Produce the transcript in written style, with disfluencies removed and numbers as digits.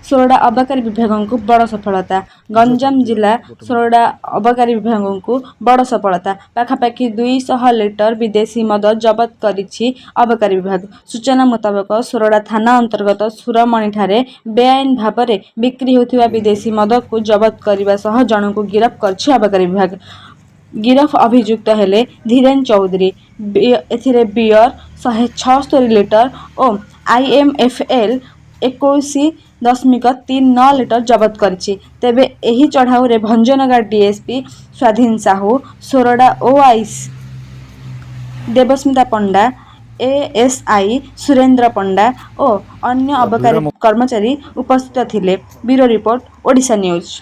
सोरडा अबकारी विभाग को बड़ सफलता। गंजाम जिला सोरडा अबकारी विभाग को बड़ सफलता। पाखापाखि 200 लिटर विदेशी मद जबत करिछि अबकारी विभाग। सूचना मुताबक सोरडा थाना अंतर्गत सुरमणी ठारे बेआईन भाव में बिक्री होथिबा विदेशी मद को जबत करने सह जन को गिरफ्त करछि अबकारी विभाग। गिरफ अभियुक्त हेले धीरेन चौधरी। एथिरे बियर 176 लिटर और IMFL 21.39 लिटर जबत करिछि। तेबे एही चढ़ाऊ रे भंजनगर DSP स्वाधीन साहू, सोरडा OIC देवस्मिता पंडा, ASI सुरेंद्र पंडा और अन्य अबकारी कर्मचारी उपस्थित थिले। Bureau report, Odisha news.